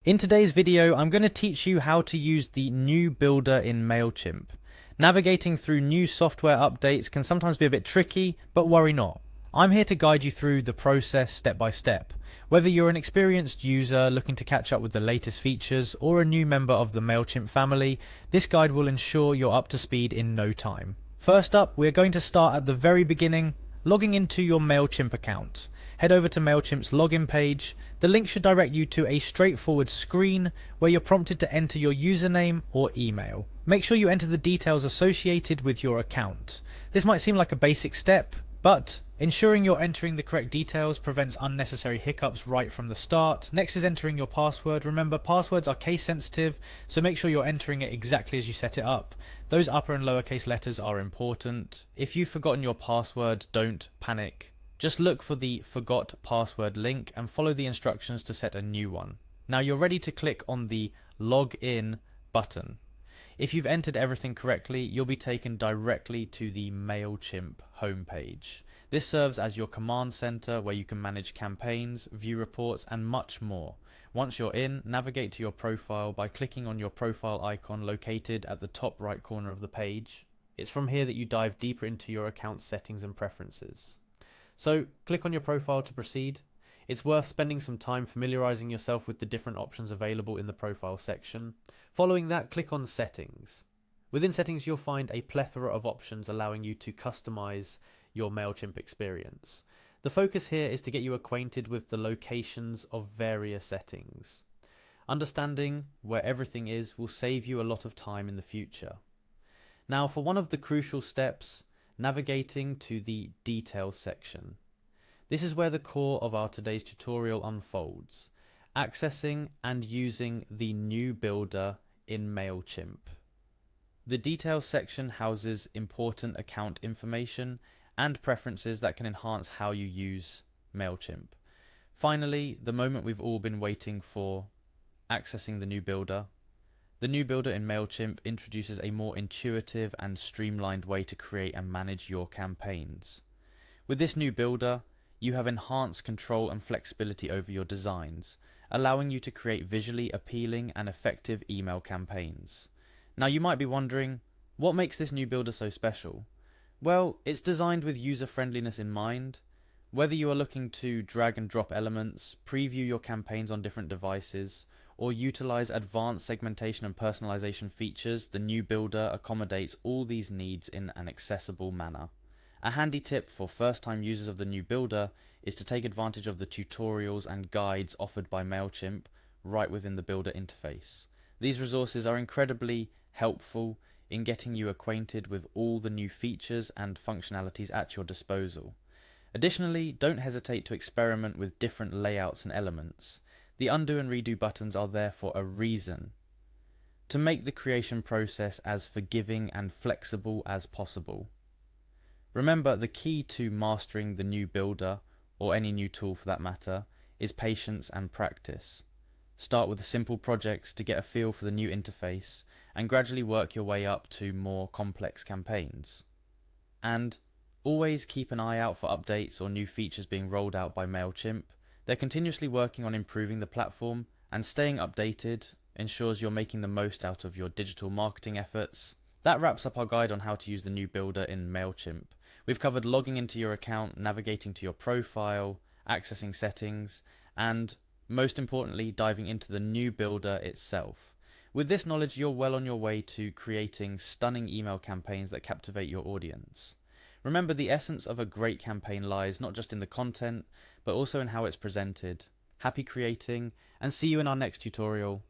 In today's video, I'm going to teach you how to use the new builder in Mailchimp. Navigating through new software updates can sometimes be a bit tricky, but worry not. I'm here to guide you through the process step by step. Whether you're an experienced user looking to catch up with the latest features or a new member of the Mailchimp family, this guide will ensure you're up to speed in no time. First up, we're going to start at the very beginning, logging into your Mailchimp account. Head over to Mailchimp's login page. The link should direct you to a straightforward screen where you're prompted to enter your username or email. Make sure you enter the details associated with your account. This might seem like a basic step, but ensuring you're entering the correct details prevents unnecessary hiccups right from the start. Next is entering your password. Remember, passwords are case sensitive, so make sure you're entering it exactly as you set it up. Those upper and lowercase letters are important. If you've forgotten your password, don't panic. Just look for the forgot password link and follow the instructions to set a new one. Now you're ready to click on the login button. If you've entered everything correctly, you'll be taken directly to the Mailchimp homepage. This serves as your command center where you can manage campaigns, view reports, and much more. Once you're in, navigate to your profile by clicking on your profile icon located at the top right corner of the page. It's from here that you dive deeper into your account settings and preferences. So click on your profile to proceed. It's worth spending some time familiarizing yourself with the different options available in the profile section. Following that, click on settings. Within settings, you'll find a plethora of options allowing you to customize your Mailchimp experience. The focus here is to get you acquainted with the locations of various settings. Understanding where everything is will save you a lot of time in the future. Now, for one of the crucial steps, navigating to the details section. This is where the core of our today's tutorial unfolds, accessing and using the new builder in Mailchimp. The details section houses important account information and preferences that can enhance how you use Mailchimp. Finally, the moment we've all been waiting for, accessing the new builder. The new builder in Mailchimp introduces a more intuitive and streamlined way to create and manage your campaigns. With this new builder, you have enhanced control and flexibility over your designs, allowing you to create visually appealing and effective email campaigns. Now you might be wondering, what makes this new builder so special? Well, it's designed with user friendliness in mind. Whether you are looking to drag and drop elements, preview your campaigns on different devices, or utilize advanced segmentation and personalization features, the new builder accommodates all these needs in an accessible manner. A handy tip for first-time users of the new builder is to take advantage of the tutorials and guides offered by Mailchimp right within the builder interface. These resources are incredibly helpful in getting you acquainted with all the new features and functionalities at your disposal. Additionally, don't hesitate to experiment with different layouts and elements. The undo and redo buttons are there for a reason, to make the creation process as forgiving and flexible as possible. Remember, the key to mastering the new builder, or any new tool for that matter, is patience and practice. Start with the simple projects to get a feel for the new interface, and gradually work your way up to more complex campaigns. And always keep an eye out for updates or new features being rolled out by Mailchimp. They're continuously working on improving the platform, and staying updated ensures you're making the most out of your digital marketing efforts. That wraps up our guide on how to use the new builder in Mailchimp. We've covered logging into your account, navigating to your profile, accessing settings, and most importantly, diving into the new builder itself. With this knowledge, you're well on your way to creating stunning email campaigns that captivate your audience. Remember, the essence of a great campaign lies not just in the content, but also in how it's presented. Happy creating, and see you in our next tutorial.